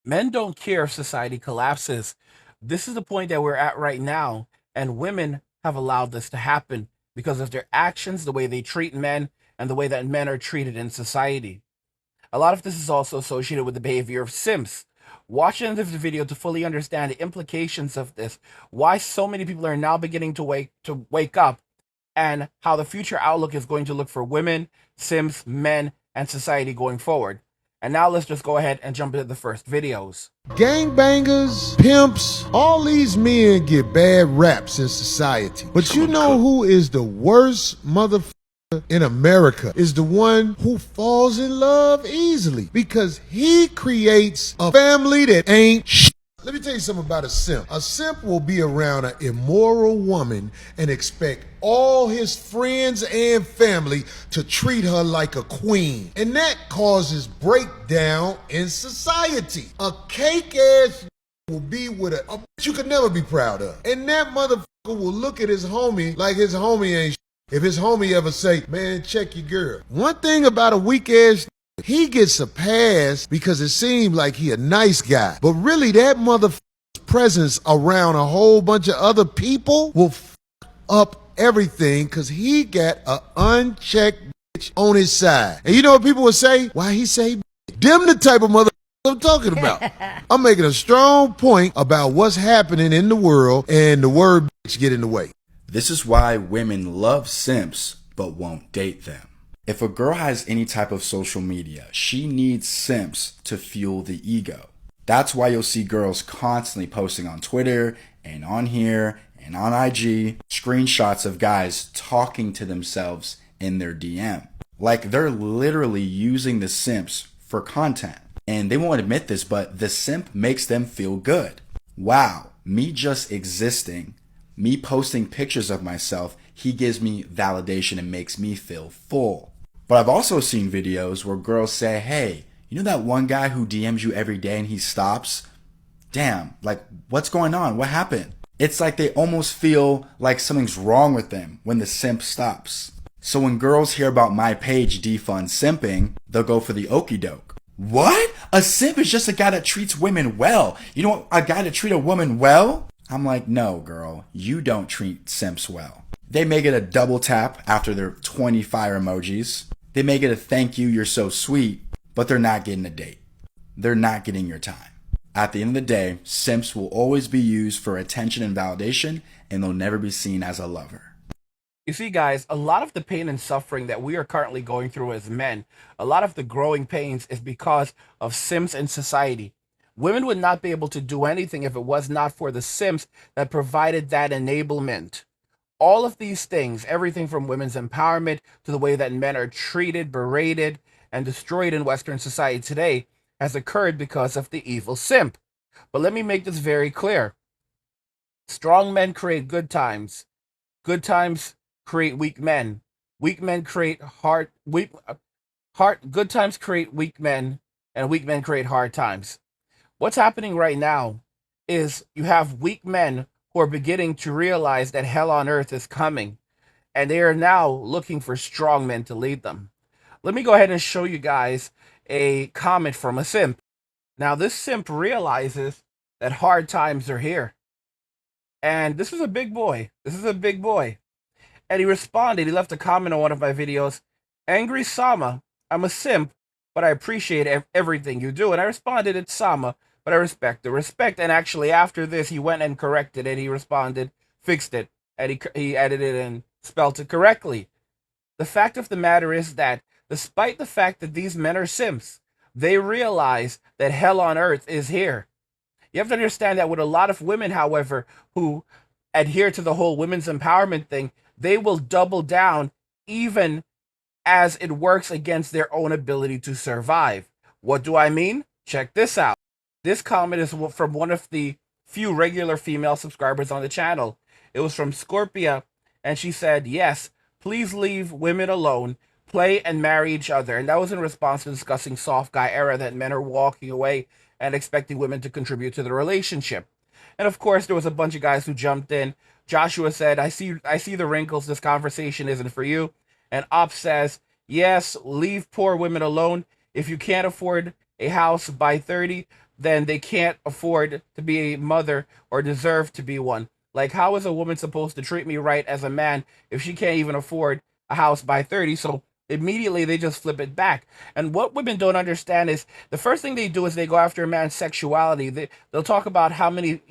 Men don't care if society collapses. This is the point that we're at right now, and women have allowed this to happen because of their actions, the way they treat men, and the way that men are treated in society. A lot of this is also associated with the behavior of simps. Watch the end of the video to fully understand the implications of this, why so many people are now beginning to wake up, and how the future outlook is going to look for women, simps, men, and society going forward. And now let's just go ahead and jump into the first videos. Gangbangers, pimps, all these men get bad raps in society. But you know who is the worst motherfucker in America? Is the one who falls in love easily because he creates a family that ain't shit. Let me tell you something about a simp. A simp will be around an immoral woman and expect all his friends and family to treat her like a queen. And that causes breakdown in society. A cake ass will be with a bitch you could never be proud of. And that motherfucker will look at his homie like his homie ain't shit. If his homie ever say, man, check your girl. One thing about a weak ass, he gets a pass because it seems like he a nice guy. But really, that motherfucker's presence around a whole bunch of other people will up everything because he got a unchecked bitch on his side. And you know what people would say? Why he say bitch? Them the type of mother I'm talking about. I'm making a strong point about what's happening in the world and the word bitch get in the way. This is why women love simps but won't date them. If a girl has any type of social media, she needs simps to fuel the ego. That's why you'll see girls constantly posting on Twitter and on here and on IG screenshots of guys talking to themselves in their DM. Like they're literally using the simps for content. And they won't admit this, but the simp makes them feel good. Wow, me just existing, me posting pictures of myself, he gives me validation and makes me feel full. But I've also seen videos where girls say, hey, you know that one guy who DMs you every day and he stops? Damn, like what's going on? What happened? It's like they almost feel like something's wrong with them when the simp stops. So when girls hear about my page defund simping, they'll go for the okie doke. What? A simp is just a guy that treats women well. You know what? A guy to treat a woman well? I'm like, no, girl, you don't treat simps well. They may get a double tap after their 20 fire emojis. They may get a thank you, you're so sweet, but they're not getting a date. They're not getting your time. At the end of the day, simps will always be used for attention and validation, and they'll never be seen as a lover. You see, guys, a lot of the pain and suffering that we are currently going through as men, a lot of the growing pains is because of simps in society. Women would not be able to do anything if it was not for the simps that provided that enablement. All of these things, everything from women's empowerment to the way that men are treated, berated, and destroyed in Western society today, has occurred because of the evil simp. But let me make this very clear. Strong men create good times. Good times create weak men. Weak men create good times create weak men, and weak men create hard times. What's happening right now is you have weak men who are beginning to realize that hell on earth is coming, and they are now looking for strong men to lead them. Let me go ahead and show you guys a comment from a simp. Now, this simp realizes that hard times are here. And this is a big boy. This is a big boy. And he responded, he left a comment on one of my videos. Angry Sama, I'm a simp, but I appreciate everything you do. And I responded, it's Sama, but I respect the respect. And actually, after this, he went and corrected it. He responded, fixed it, and he edited and spelled it correctly. The fact of the matter is that despite the fact that these men are simps, they realize that hell on earth is here. You have to understand that with a lot of women, however, who adhere to the whole women's empowerment thing, they will double down even as it works against their own ability to survive. What do I mean? Check this out. This comment is from one of the few regular female subscribers on the channel. It was from Scorpia, and she said, yes, please leave women alone, play and marry each other. And that was in response to discussing soft guy era, that men are walking away and expecting women to contribute to the relationship. And of course, there was a bunch of guys who jumped in. Joshua said, I see the wrinkles. This conversation isn't for you. And Op says, yes, leave poor women alone. If you can't afford a house by 30, then they can't afford to be a mother or deserve to be one. Like, how is a woman supposed to treat me right as a man if she can't even afford a house by 30? So immediately they just flip it back. And what women don't understand is the first thing they do is they go after a man's sexuality. They'll talk about how many,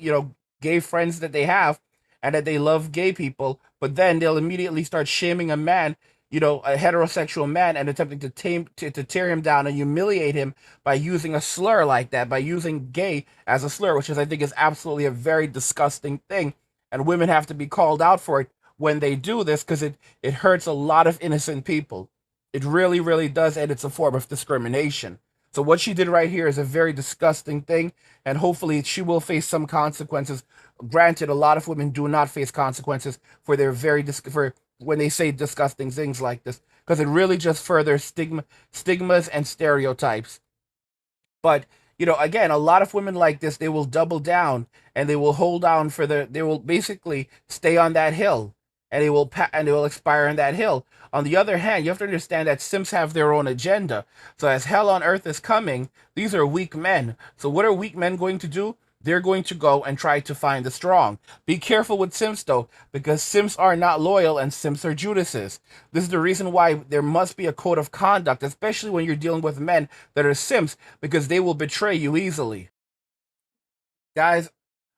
gay friends that they have and that they love gay people, but then they'll immediately start shaming a man, a heterosexual man, and attempting to tear him down and humiliate him by using a slur like that, by using gay as a slur, which is, I think, is absolutely a very disgusting thing. And women have to be called out for it when they do this, because it hurts a lot of innocent people. It really, really does, and it's a form of discrimination. So what she did right here is a very disgusting thing, and hopefully she will face some consequences. Granted, a lot of women do not face consequences for their for when they say disgusting things like this, because it really just furthers stigmas and stereotypes. But again, a lot of women like this, they will double down and they will hold down they will basically stay on that hill, and they will expire on that hill. On the other hand, you have to understand that simps have their own agenda. So as hell on earth is coming, these are weak men. So what are weak men going to do? They're going to go and try to find the strong. Be careful with simps, though, because simps are not loyal and simps are Judases. This is the reason why there must be a code of conduct, especially when you're dealing with men that are simps, because they will betray you easily. Guys,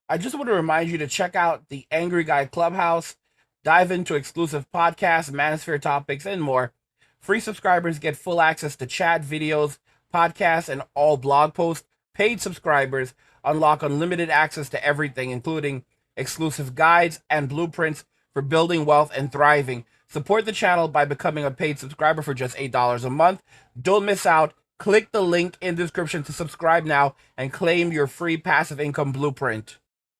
I just want to remind you to check out the Angry Guy Clubhouse, dive into exclusive podcasts, manosphere topics, and more. Free subscribers get full access to chat, videos, podcasts, and all blog posts. Paid subscribers unlock unlimited access to everything, including exclusive guides and blueprints for building wealth and thriving. Support the channel by becoming a paid subscriber for just $8 a month. Don't miss out. Click the link in the description to subscribe now and claim your free passive income blueprint.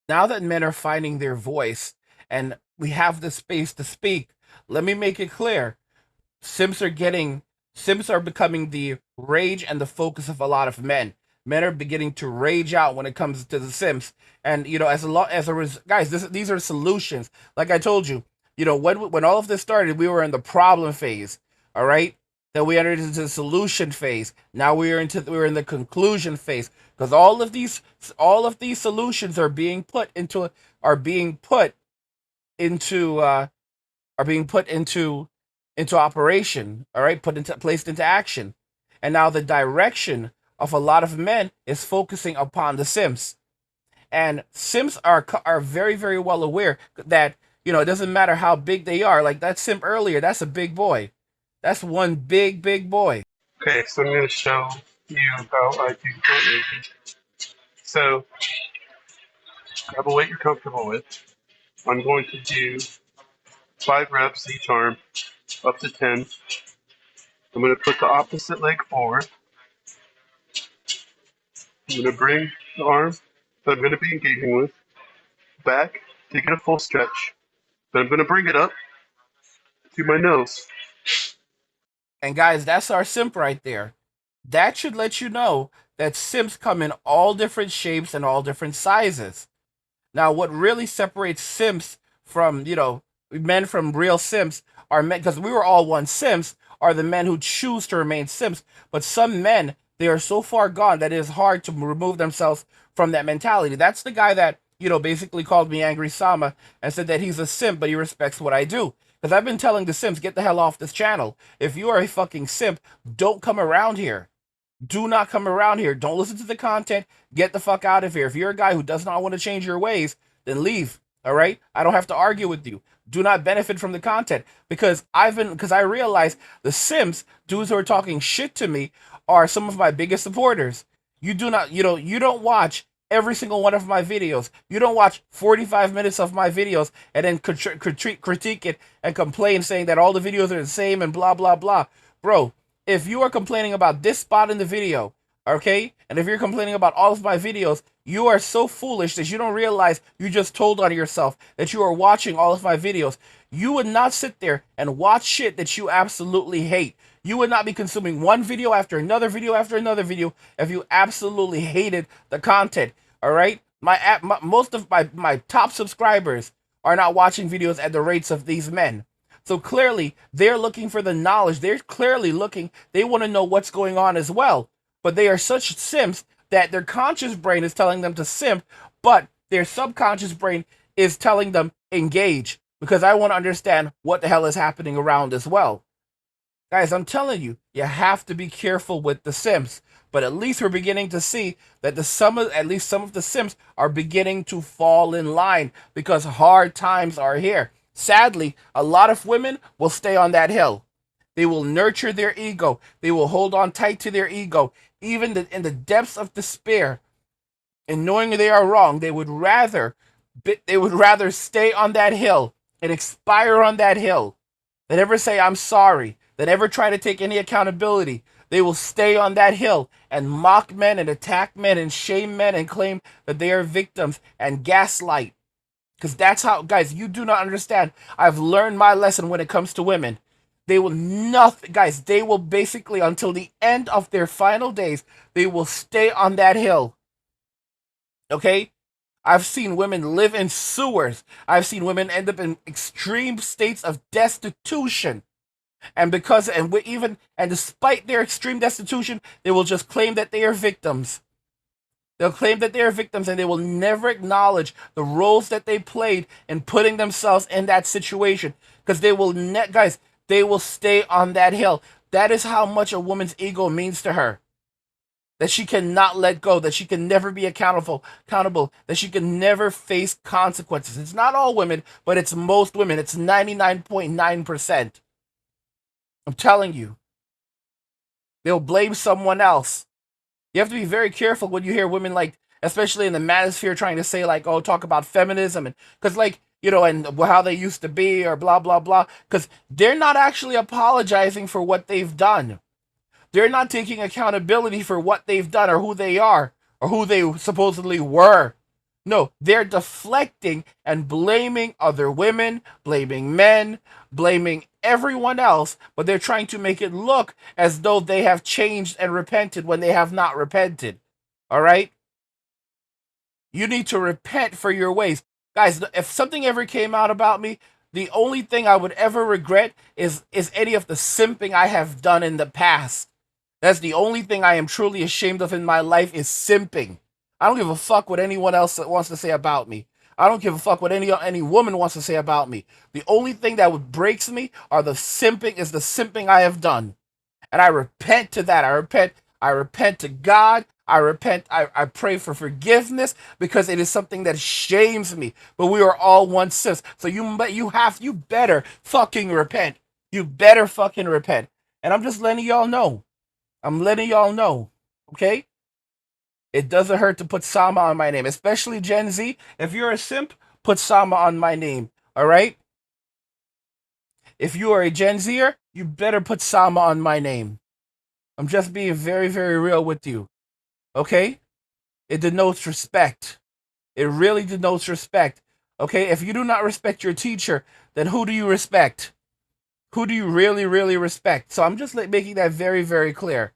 Now that men are finding their voice and we have the space to speak, let me make it clear. Simps are becoming the rage and the focus of a lot of men. Men are beginning to rage out when it comes to the simps. And guys, these are solutions. Like I told you, when all of this started, we were in the problem phase. All right. Then we entered into the solution phase. Now we're in the conclusion phase, because all of these solutions are being put into operation. All right, placed into action. And now the direction of a lot of men is focusing upon the simps. And simps are very, very well aware that, it doesn't matter how big they are. Like that simp earlier, that's a big boy. That's one big, big boy. Okay, so I'm going to show you how I do currently. So, grab a weight you're comfortable with. I'm going to do 5 reps each arm, up to 10. I'm going to put the opposite leg forward. I'm going to bring the arm that I'm going to be engaging with back to get a full stretch. Then I'm going to bring it up to my nose. And guys, that's our simp right there. That should let you know that simps come in all different shapes and all different sizes. Now, what really separates simps from, men from real simps are men, because we were all once simps, are the men who choose to remain simps. But some men, they are so far gone that it is hard to remove themselves from that mentality. That's the guy that, basically called me Angry Sama and said that he's a simp, but he respects what I do. Because I've been telling the simps, get the hell off this channel. If you are a fucking simp, don't come around here. Do not come around here. Don't listen to the content. Get the fuck out of here. If you're a guy who does not want to change your ways, then leave. All right? I don't have to argue with you. Do not benefit from the content, because I realize the simps, dudes who are talking shit to me, are some of my biggest supporters. You don't watch every single one of my videos. You don't watch 45 minutes of my videos and then critique it and complain, saying that all the videos are the same and blah, blah, blah. Bro, if you are complaining about this spot in the video, okay, and if you're complaining about all of my videos, you are so foolish that you don't realize you just told on yourself that you are watching all of my videos. You would not sit there and watch shit that you absolutely hate. You would not be consuming one video after another video after another video if you absolutely hated the content. All right, most of my top subscribers are not watching videos at the rates of these men. So clearly they're looking for the knowledge. They're clearly looking. They want to know what's going on as well. But they are such simps that their conscious brain is telling them to simp, but their subconscious brain is telling them engage, because I want to understand what the hell is happening around as well. Guys, I'm telling you, you have to be careful with the simps. But at least we're beginning to see that at least some of the simps are beginning to fall in line because hard times are here. Sadly, a lot of women will stay on that hill. They will nurture their ego. They will hold on tight to their ego, even in the depths of despair. And knowing they are wrong, they would rather stay on that hill and expire on that hill than ever say I'm sorry, than ever try to take any accountability. They will stay on that hill and mock men and attack men and shame men and claim that they are victims and gaslight. Because that's how, guys, you do not understand. I've learned my lesson when it comes to women. They will not, guys, they will basically, until the end of their final days, they will stay on that hill. Okay? I've seen women live in sewers. I've seen women end up in extreme states of destitution. And despite their extreme destitution, they will just claim that they are victims. They'll claim that they are victims, and they will never acknowledge the roles that they played in putting themselves in that situation. Because guys, they will stay on that hill. That is how much a woman's ego means to her. That she cannot let go, that she can never be accountable, that she can never face consequences. It's not all women, but it's most women. It's 99.9%. I'm telling you. They'll blame someone else. You have to be very careful when you hear women, like, especially in the manosphere, trying to say, like, oh, talk about feminism, and because, like, and how they used to be, or blah, blah, blah, because they're not actually apologizing for what they've done. They're not taking accountability for what they've done or who they are or who they supposedly were. No, they're deflecting and blaming other women, blaming men, blaming everyone else, but they're trying to make it look as though they have changed and repented when they have not repented. All right? You need to repent for your ways. Guys, if something ever came out about me, the only thing I would ever regret is any of the simping I have done in the past. That's the only thing I am truly ashamed of in my life, is simping. I don't give a fuck what anyone else wants to say about me. I don't give a fuck what any woman wants to say about me. The only thing that would breaks me is the simping I have done. And I repent to that. I repent to God. I pray for forgiveness, because it is something that shames me. But we are all one sis. So you better fucking repent. You better fucking repent. And I'm just letting y'all know. I'm letting y'all know, okay? It doesn't hurt to put Sama on my name, especially Gen Z. If you're a simp, put Sama on my name, all right? If you are a Gen Zer, you better put Sama on my name. I'm just being very, very real with you, okay? It denotes respect. It really denotes respect, okay? If you do not respect your teacher, then who do you respect? Who do you really, really respect? So I'm just making that very, very clear.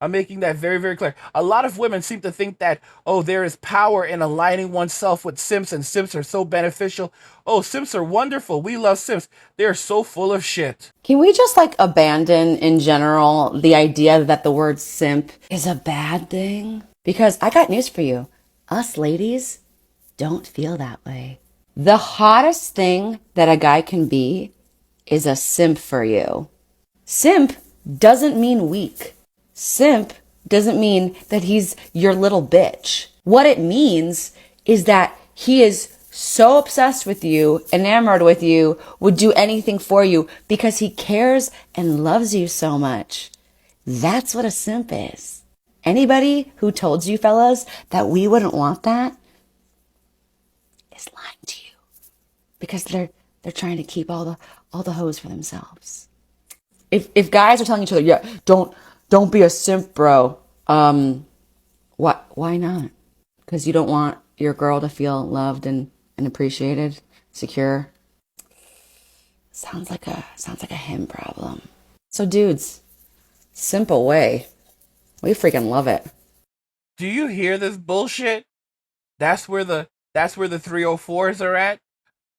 I'm making that very, very clear. A lot of women seem to think that, oh, there is power in aligning oneself with simps, and simps are so beneficial. Oh, simps are wonderful. We love simps. They're so full of shit. Can we just abandon in general the idea that the word simp is a bad thing? Because I got news for you. Us ladies don't feel that way. The hottest thing that a guy can be is a simp for you. Simp doesn't mean weak. Simp doesn't mean that he's your little bitch. What it means is that he is so obsessed with you, enamored with you, would do anything for you because he cares and loves you so much. That's what a simp is. Anybody who told you fellas that we wouldn't want that is lying to you, because they're trying to keep all the hoes for themselves. If guys are telling each other, yeah, don't be a simp, bro. Why not? Because you don't want your girl to feel loved and appreciated, secure. Sounds like a him problem. So dudes, simp away. We freaking love it. Do you hear this bullshit? That's where the 304s are at.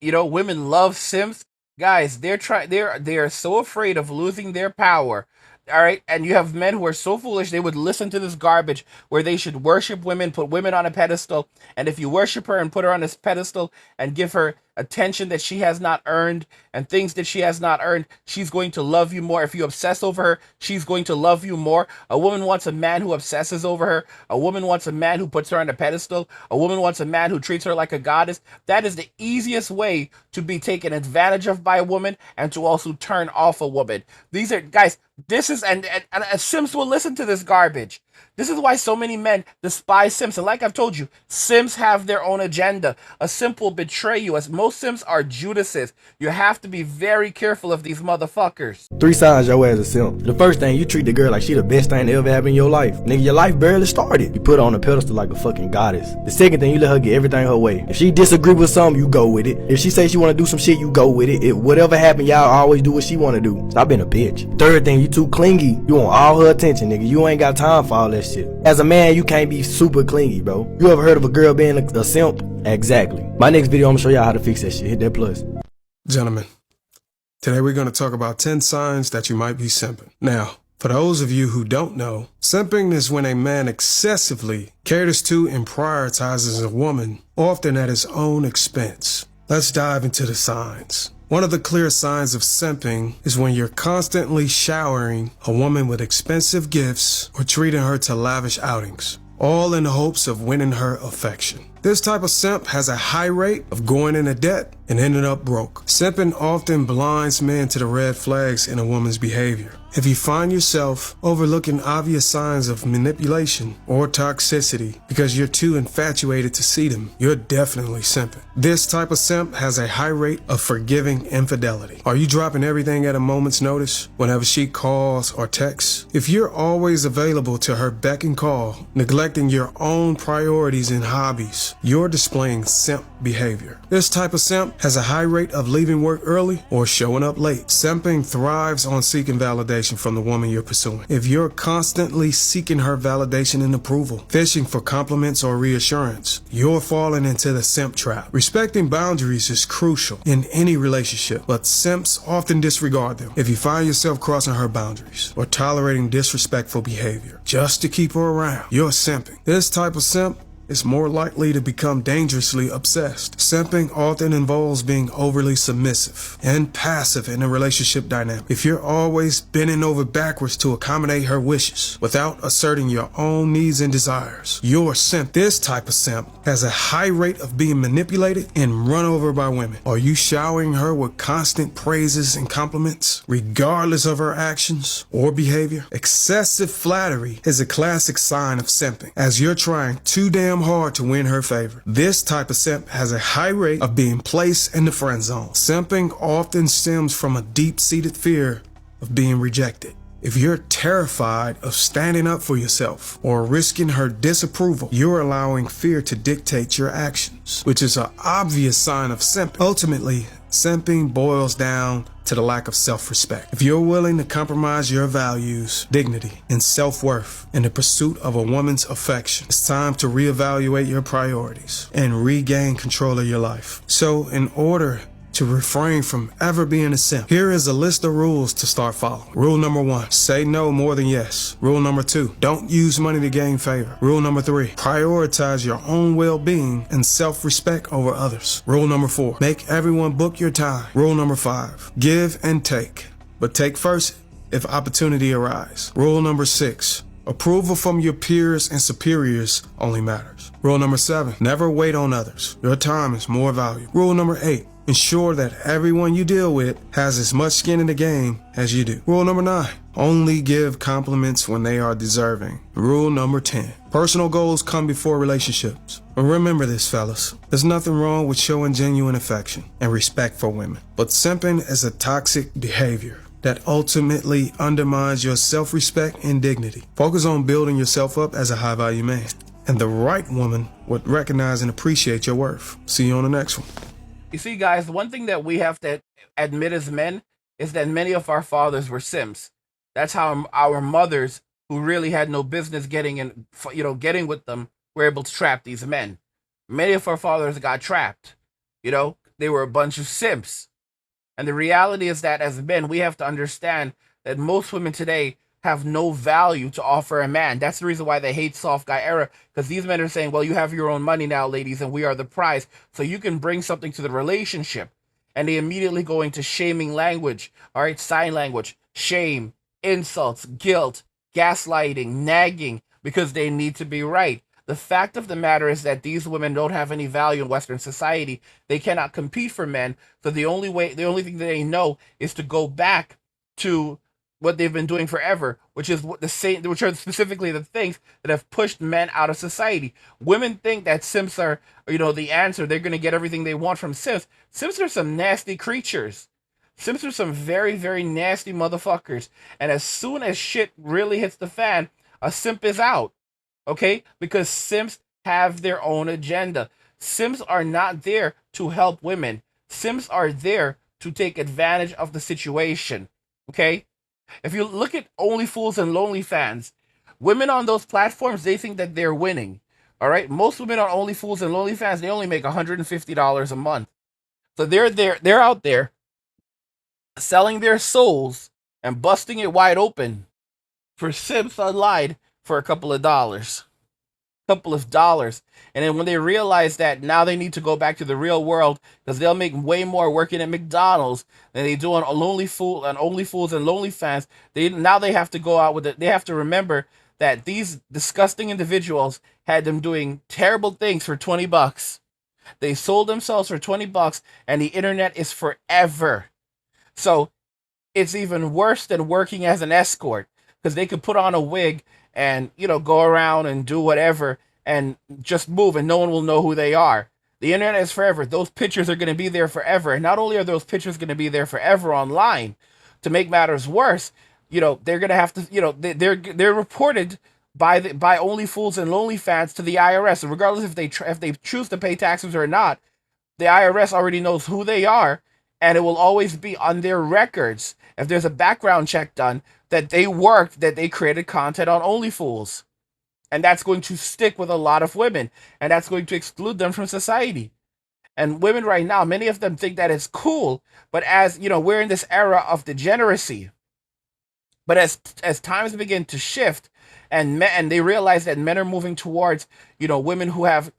Women love simps. Guys, they are so afraid of losing their power All right, and you have men who are so foolish they would listen to this garbage where they should worship women, put women on a pedestal, and if you worship her and put her on this pedestal and give her attention that she has not earned and things that she has not earned, she's going to love you more. If you obsess over her, she's going to love you more. A woman wants a man who obsesses over her. A woman wants a man who puts her on a pedestal. A woman wants a man who treats her like a goddess. That is the easiest way to be taken advantage of by a woman and to also turn off a woman. These are, guys, this is, and Sims will listen to this garbage. This is why so many men despise Sims. And like I've told you, Sims have their own agenda. A Simp will betray you, as most Sims are Judases. You have to be very careful of these motherfuckers. 3 signs your ass a simp. The first thing, you treat the girl like she the best thing that ever happened in your life. Nigga, your life barely started. You put her on a pedestal like a fucking goddess. The second thing, you let her get everything her way. If she disagree with something, you go with it. If she say she wanna do some shit, you go with it. If whatever happen, y'all always do what she wanna do. Stop being a bitch. Third thing, you too clingy. You want all her attention, nigga. You ain't got time for all that shit. As a man, you can't be super clingy, bro. You ever heard of a girl being a simp? Exactly. My next video, I'm gonna show y'all how to fix that shit. Hit that plus. Gentlemen, today we're going to talk about 10 signs that you might be simping. Now, for those of you who don't know, simping is when a man excessively caters to and prioritizes a woman, often at his own expense. Let's dive into the signs. One of the clear signs of simping is when you're constantly showering a woman with expensive gifts or treating her to lavish outings, all in the hopes of winning her affection. This type of simp has a high rate of going into debt and ending up broke. Simping often blinds men to the red flags in a woman's behavior. If you find yourself overlooking obvious signs of manipulation or toxicity because you're too infatuated to see them, you're definitely simping. This type of simp has a high rate of forgiving infidelity. Are you dropping everything at a moment's notice whenever she calls or texts? If you're always available to her beck and call, neglecting your own priorities and hobbies, you're displaying simp behavior. This type of simp has a high rate of leaving work early or showing up late. Simping thrives on seeking validation from the woman you're pursuing. If you're constantly seeking her validation and approval, fishing for compliments or reassurance, you're falling into the simp trap. Respecting boundaries is crucial in any relationship, but simps often disregard them. If you find yourself crossing her boundaries or tolerating disrespectful behavior just to keep her around, you're simping. This type of simp is more likely to become dangerously obsessed. Simping often involves being overly submissive and passive in a relationship dynamic. If you're always bending over backwards to accommodate her wishes without asserting your own needs and desires, you're a simp. This type of simp has a high rate of being manipulated and run over by women. Are you showering her with constant praises and compliments, regardless of her actions or behavior? Excessive flattery is a classic sign of simping, as you're trying too damn hard to win her favor. This type of simp has a high rate of being placed in the friend zone. Simping often stems from a deep-seated fear of being rejected. If you're terrified of standing up for yourself or risking her disapproval, you're allowing fear to dictate your actions, which is an obvious sign of simping. Ultimately, simping boils down to the lack of self-respect. If you're willing to compromise your values, dignity, and self-worth in the pursuit of a woman's affection, it's time to reevaluate your priorities and regain control of your life. So, in order to refrain from ever being a simp, here is a list of rules to start following. Rule number 1, say no more than yes. Rule number 2, don't use money to gain favor. Rule number 3, prioritize your own well-being and self-respect over others. Rule number 4, make everyone book your time. Rule number 5, give and take, but take first if opportunity arises. Rule number 6, approval from your peers and superiors only matters. Rule number 7, never wait on others. Your time is more valuable. Rule number 8, ensure that everyone you deal with has as much skin in the game as you do. Rule number 9, only give compliments when they are deserving. Rule number 10, personal goals come before relationships. But remember this, fellas, there's nothing wrong with showing genuine affection and respect for women. But simping is a toxic behavior that ultimately undermines your self-respect and dignity. Focus on building yourself up as a high-value man, and the right woman would recognize and appreciate your worth. See you on the next one. You see, guys, the one thing that we have to admit as men is that many of our fathers were simps. That's how our mothers, who really had no business getting with them, were able to trap these men. Many of our fathers got trapped. They were a bunch of simps. And the reality is that as men, we have to understand that most women today have no value to offer a man. That's the reason why they hate soft guy era, because these men are saying, well, you have your own money now, ladies, and we are the prize, so you can bring something to the relationship. And they immediately go into shaming language, all right, sign language, shame, insults, guilt, gaslighting, nagging, because they need to be right. The fact of the matter is that these women don't have any value in Western society. They cannot compete for men. So the only thing that they know is to go back to what they've been doing forever, which is which are specifically the things that have pushed men out of society. Women think that simps are, the answer. They're going to get everything they want from simps. Simps are some nasty creatures. Simps are some very, very nasty motherfuckers. And as soon as shit really hits the fan, a simp is out. Okay? Because simps have their own agenda. Simps are not there to help women. Simps are there to take advantage of the situation. Okay? If you look at Only Fools and Lonely Fans, women on those platforms, they think that they're winning. All right? Most women on Only Fools and Lonely Fans, they only make $150 a month. So they're out there selling their souls and busting it wide open for simps online for a couple of dollars. And then when they realize that now they need to go back to the real world because they'll make way more working at McDonald's than they do on Only Fools and Lonely Fans, they have to go out with it. They have to remember that these disgusting individuals had them doing terrible things for $20. They sold themselves for $20, and the internet is forever. So it's even worse than working as an escort because they could put on a wig and go around and do whatever and just move, and no one will know who they are. The internet is forever. Those pictures are going to be there forever. And not only are those pictures going to be there forever online, to make matters worse, they're going to have to, they're reported by Only Fools and Lonely Fans to the IRS. And regardless if they choose to pay taxes or not, the IRS already knows who they are, and it will always be on their records if there's a background check done that they created content on Only Fools. And that's going to stick with a lot of women, and that's going to exclude them from society. And women right now, many of them think that it's cool, but as we're in this era of degeneracy. But as times begin to shift, and they realize that men are moving towards women who have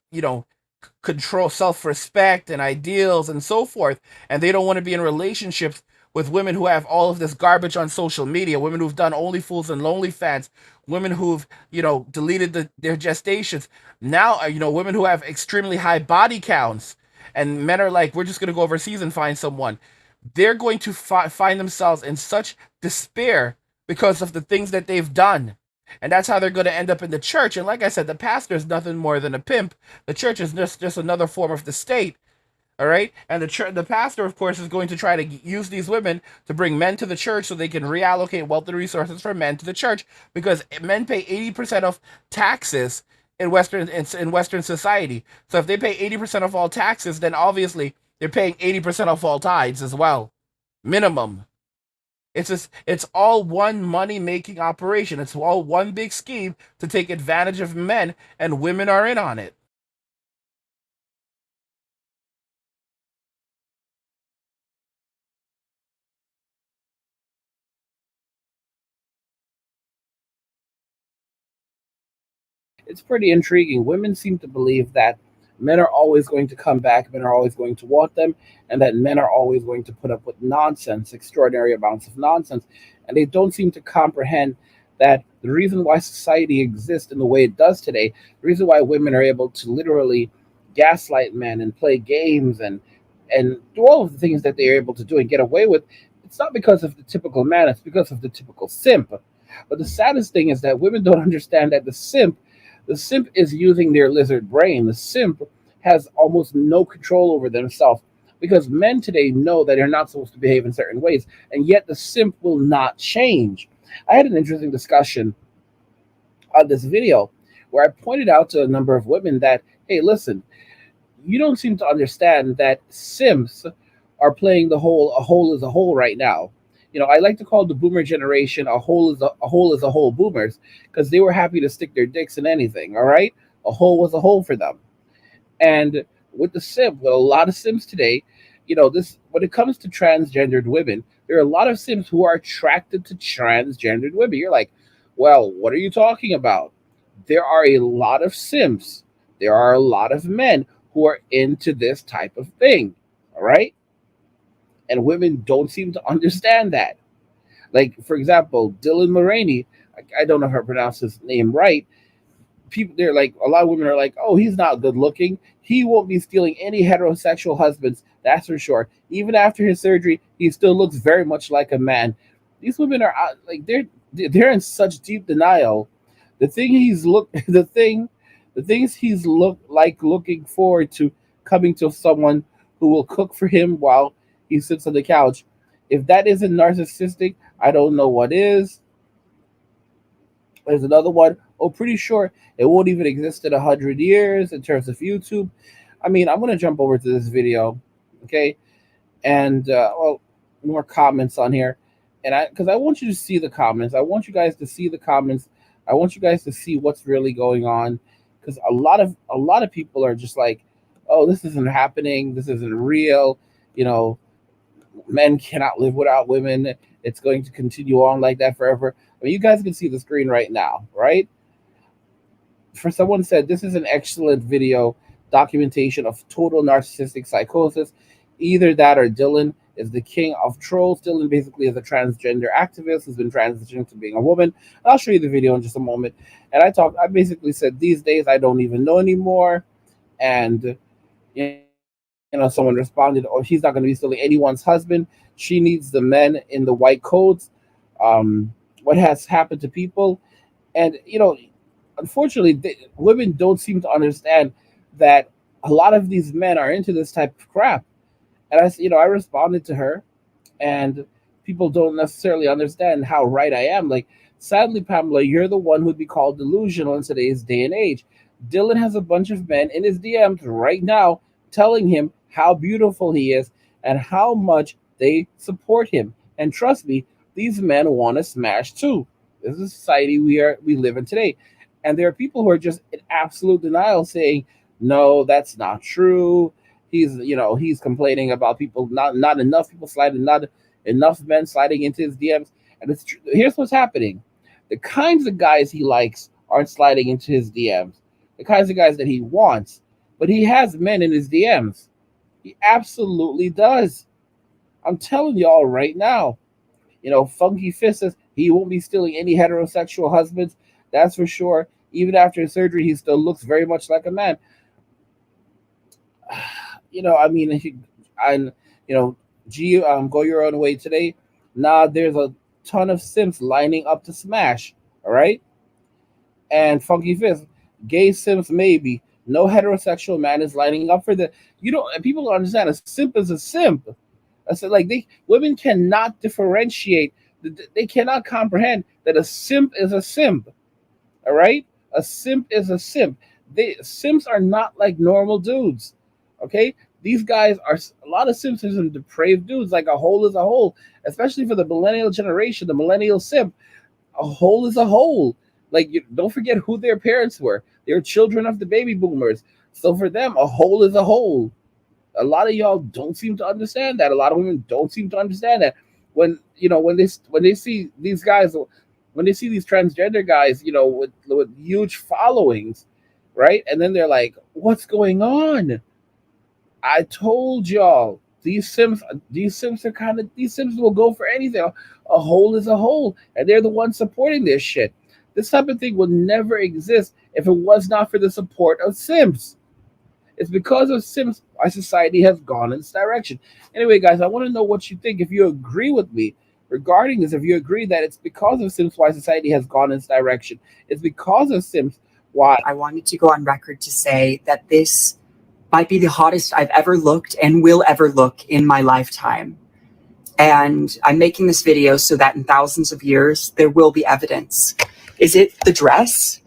control, self-respect, and ideals, and so forth, and they don't want to be in relationships with women who have all of this garbage on social media, women who've done Only Fools and Lonely Fans, women who've deleted their gestations. Now women who have extremely high body counts, and men are like, we're just going to go overseas and find someone. They're going to find themselves in such despair because of the things that they've done. And that's how they're going to end up in the church. And like I said, the pastor is nothing more than a pimp. The church is just another form of the state. All right? And the pastor, of course, is going to try to use these women to bring men to the church so they can reallocate wealth and resources from men to the church, because men pay 80% of taxes in Western society. So if they pay 80% of all taxes, then obviously they're paying 80% of all tithes as well. Minimum. It's all one money-making operation. It's all one big scheme to take advantage of men, and women are in on it. It's pretty intriguing. Women seem to believe that men are always going to come back, men are always going to want them, and that men are always going to put up with nonsense, extraordinary amounts of nonsense. And they don't seem to comprehend that the reason why society exists in the way it does today, the reason why women are able to literally gaslight men and play games and do all of the things that they're able to do and get away with, it's not because of the typical man, it's because of the typical simp. But the saddest thing is that women don't understand that the simp is using their lizard brain. The simp has almost no control over themselves, because men today know that they're not supposed to behave in certain ways, and yet the simp will not change. I had an interesting discussion on this video where I pointed out to a number of women that, hey, listen, you don't seem to understand that simps are playing a hole is a hole right now. I like to call the boomer generation a hole is a hole boomers, because they were happy to stick their dicks in anything. All right, a hole was a hole for them. And with a lot of simps today, this, when it comes to transgendered women, there are a lot of simps who are attracted to transgendered women. You're like, Well, what are you talking about? There are a lot of simps. There are a lot of men who are into this type of thing. All right? And women don't seem to understand that. Like, for example, Dylan Mulvaney, I don't know if I pronounced his name right. People, they're like, a lot of women are like, oh, he's not good looking. He won't be stealing any heterosexual husbands, that's for sure. Even after his surgery, he still looks very much like a man. These women are like, they're in such deep denial. The thing he's look the things he's looking forward to coming to someone who will cook for him while he sits on the couch. If that isn't narcissistic, I don't know what is. There's another one. Oh, pretty sure it won't even exist in 100 years in terms of YouTube. I mean, I'm gonna jump over to this video, okay? And well, more comments on here, and because I want you to see the comments. I want you guys to see the comments. I want you guys to see what's really going on, because a lot of people are just like, oh, this isn't happening. This isn't real. You know, men cannot live without women. It's going to continue on like that forever. I mean, you guys can see the screen right now, right? For someone said this is an excellent video documentation of total narcissistic psychosis. Either that or Dylan is the king of trolls. Dylan basically is a transgender activist who's been transitioning to being a woman. I'll show you the video in just a moment. And I basically said these days I don't even know anymore. And someone responded, oh, he's not going to be stealing anyone's husband. She needs the men in the white coats. What has happened to people? And unfortunately, women don't seem to understand that a lot of these men are into this type of crap. And I responded to her, and people don't necessarily understand how right I am. Like, sadly, Pamela, you're the one who'd be called delusional in today's day and age. Dylan has a bunch of men in his DMs right now telling him how beautiful he is and how much they support him. And trust me, these men want to smash too. This is the society we live in today. And there are people who are just in absolute denial saying, no, that's not true. He's complaining about people, not enough people sliding, not enough men sliding into his DMs. And it's true. Here's what's happening. The kinds of guys he likes aren't sliding into his DMs. The kinds of guys that he wants. But he has men in his DMs. He absolutely does. I'm telling y'all right now. Funky Fist says he won't be stealing any heterosexual husbands. That's for sure. Even after his surgery, he still looks very much like a man. I mean, go your own way today. Nah, there's a ton of simps lining up to smash. All right. And Funky Fist, gay simps maybe. No heterosexual man is lining up for the. People don't understand. A simp is a simp. I said, like, women cannot differentiate. They cannot comprehend that a simp is a simp. All right, a simp is a simp. Simps are not like normal dudes. Okay, these guys are a lot of simps are some depraved dudes. Like, a hole is a hole, especially for the millennial generation, the millennial simp. A hole is a hole. Like, don't forget who their parents were. They're children of the baby boomers. So for them, a hole is a hole. A lot of y'all don't seem to understand that. A lot of women don't seem to understand that. When they see these guys, when they see these transgender guys, with huge followings, right? And then they're like, "What's going on?" I told y'all these simps will go for anything. A hole is a hole, and they're the ones supporting this shit. This type of thing would never exist if it was not for the support of simps. It's because of simps why society has gone in this direction. Anyway, guys, I want to know what you think. If you agree with me regarding this, if you agree that it's because of simps why society has gone in this direction, it's because of simps why. I wanted to go on record to say that this might be the hottest I've ever looked and will ever look in my lifetime. And I'm making this video so that in thousands of years, there will be evidence. Is it the dress?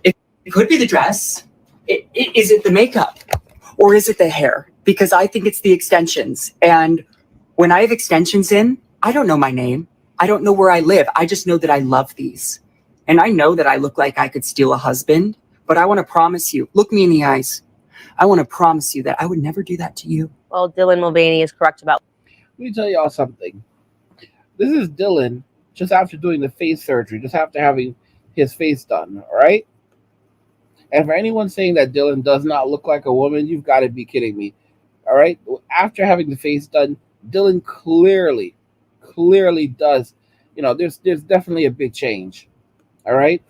It could be the dress. Is it the makeup? Or is it the hair? Because I think it's the extensions. And when I have extensions in, I don't know my name. I don't know where I live. I just know that I love these. And I know that I look like I could steal a husband. But I want to promise you, look me in the eyes. I want to promise you that I would never do that to you. Well, Dylan Mulvaney is correct about. Let me tell y'all something. This is Dylan just after doing the face surgery, just after having his face done. All right. And for anyone saying that Dylan does not look like a woman, you've got to be kidding me. All right. After having the face done, Dylan clearly does. There's definitely a big change. All right.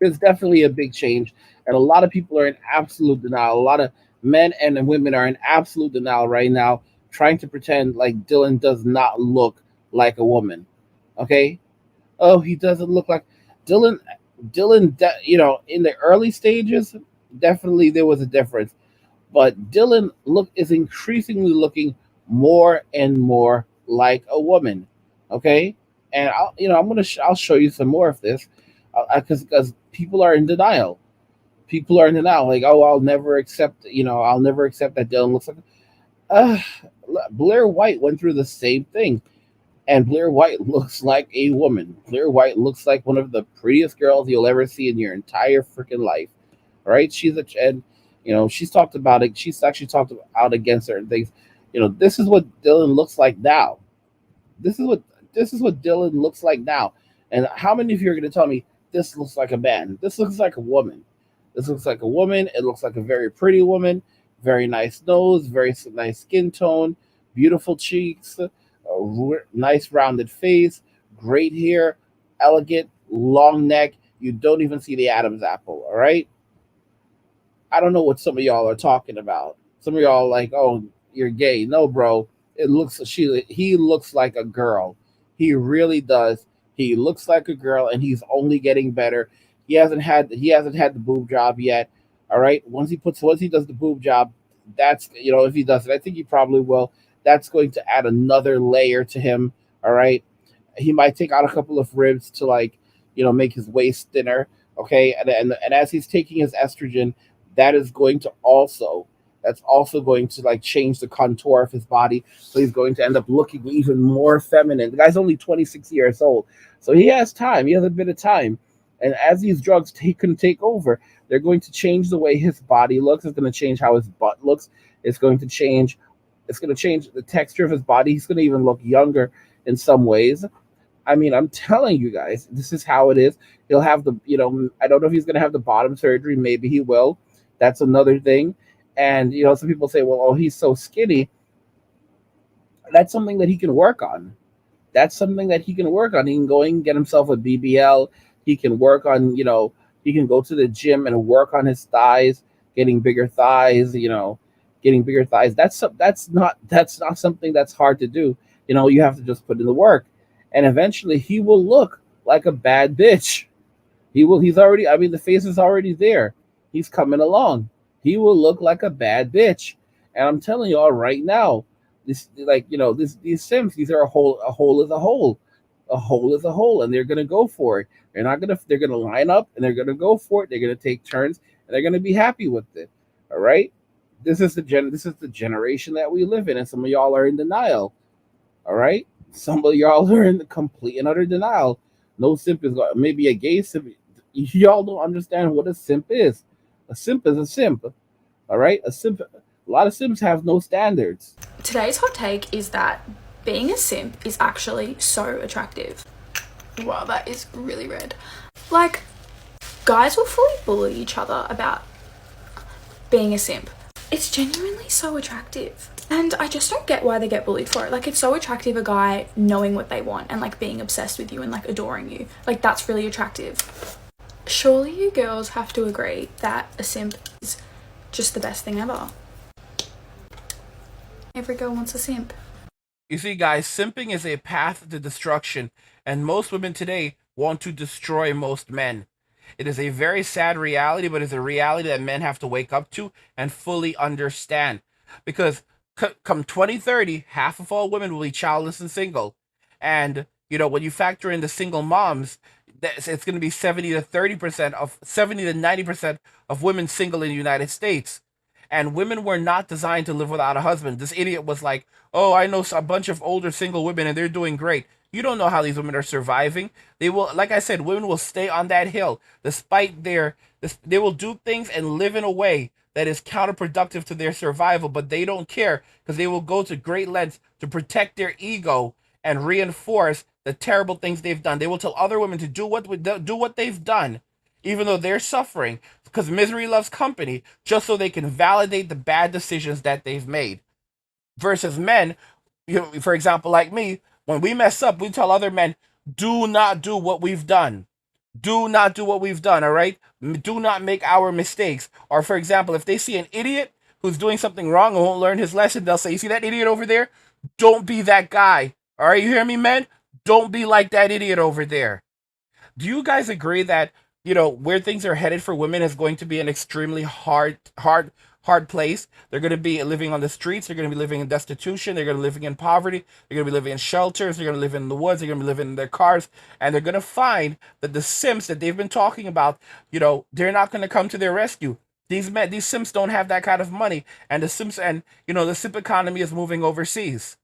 There's definitely a big change, and a lot of people are in absolute denial. A lot of men and women are in absolute denial right now, trying to pretend like Dylan does not look like a woman. Okay. Oh, he doesn't look like Dylan. In the early stages, definitely there was a difference, but Dylan look is increasingly looking more and more like a woman. Okay, and I'll show you some more of this, because people are in denial. People are in denial, like, oh, I'll never accept that Dylan looks like. Uh, Blair White went through the same thing, and Blair White looks like a woman. Blair White looks like one of the prettiest girls you'll ever see in your entire freaking life. Right? She's talked about it. She's actually talked out against certain things. This is what Dylan looks like now. This is what this is what Dylan looks like now. And how many of you are going to tell me this looks like a man? This looks like a woman. This looks like a woman. It looks like a very pretty woman. Very nice nose. Very nice skin tone. Beautiful cheeks. Nice rounded face. Great hair. Elegant. Long neck. You don't even see the Adam's apple. All right. I don't know what some of y'all are talking about. Some of y'all are like, oh, you're gay. No, bro. He looks like a girl. He really does. He looks like a girl, and he's only getting better. He hasn't had the boob job yet. All right. Once he does the boob job, that's if he does it, I think he probably will. That's going to add another layer to him. All right. He might take out a couple of ribs to, like, make his waist thinner. Okay, and as he's taking his estrogen, that is going to also that's also going to, like, change the contour of his body. So he's going to end up looking even more feminine. The guy's only 26 years old, so he has time. He has a bit of time. And as these drugs can take over, they're going to change the way his body looks. It's going to change how his butt looks. It's going to change. It's going to change the texture of his body. He's going to even look younger in some ways. I mean, I'm telling you guys, this is how it is. He'll have I don't know if he's going to have the bottom surgery. Maybe he will. That's another thing. And, some people say, well, oh, he's so skinny. That's something that he can work on. That's something that he can work on. He can go and get himself a BBL. He can work on, he can go to the gym and work on his thighs, getting bigger thighs, getting bigger thighs. That's not something that's hard to do. You have to just put in the work. And eventually he will look like a bad bitch. He's already, I mean, the face is already there. He's coming along. He will look like a bad bitch. And I'm telling you all right now, these Sims, these are a hole is a hole. A hole is a hole, and they're gonna go for it. They're gonna line up and they're gonna go for it. They're gonna take turns and they're gonna be happy with it. All right. This is the generation that we live in, and some of y'all are in denial. All right. Some of y'all are in the complete and utter denial. No simp is maybe a gay simp. Y'all don't understand what a simp is. A simp is a simp. All right. A lot of simps have no standards. Today's hot take is that being a simp is actually so attractive. Wow, that is really red. Like, guys will fully bully each other about being a simp. It's genuinely so attractive. And I just don't get why they get bullied for it. Like, it's so attractive, a guy knowing what they want and, like, being obsessed with you and, like, adoring you. Like, that's really attractive. Surely you girls have to agree that a simp is just the best thing ever. Every girl wants a simp. You see, guys, simping is a path to destruction, and most women today want to destroy most men. It is a very sad reality, but it's a reality that men have to wake up to and fully understand. Because come 2030, half of all women will be childless and single. And, when you factor in the single moms, it's going to be 70 to 90% of women single in the United States. And women were not designed to live without a husband. This idiot was like, oh, I know a bunch of older single women and they're doing great. You don't know how these women are surviving. They will, like I said, women will stay on that hill despite they will do things and live in a way that is counterproductive to their survival, but they don't care because they will go to great lengths to protect their ego and reinforce the terrible things they've done. They will tell other women to do what they've done, even though they're suffering, because misery loves company, just so they can validate the bad decisions that they've made. Versus men, for example, like me, when we mess up, we tell other men, do not do what we've done. Do not do what we've done, all right? Do not make our mistakes. Or, for example, if they see an idiot who's doing something wrong and won't learn his lesson, they'll say, you see that idiot over there? Don't be that guy. All right, you hear me, men? Don't be like that idiot over there. Do you guys agree that, where things are headed for women is going to be an extremely hard place? They're going to be living on the streets. They're going to be living in destitution. They're going to be living in poverty. They're going to be living in shelters. They're going to live in the woods. They're going to be living in their cars. And they're going to find that the simps that they've been talking about, they're not going to come to their rescue. These simps don't have that kind of money. And the simp economy is moving overseas.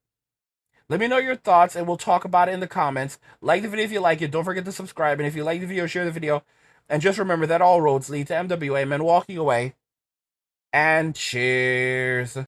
Let me know your thoughts, and we'll talk about it in the comments. Like the video if you like it. Don't forget to subscribe. And if you like the video, share the video. And just remember that all roads lead to MWA, men walking away. And cheers.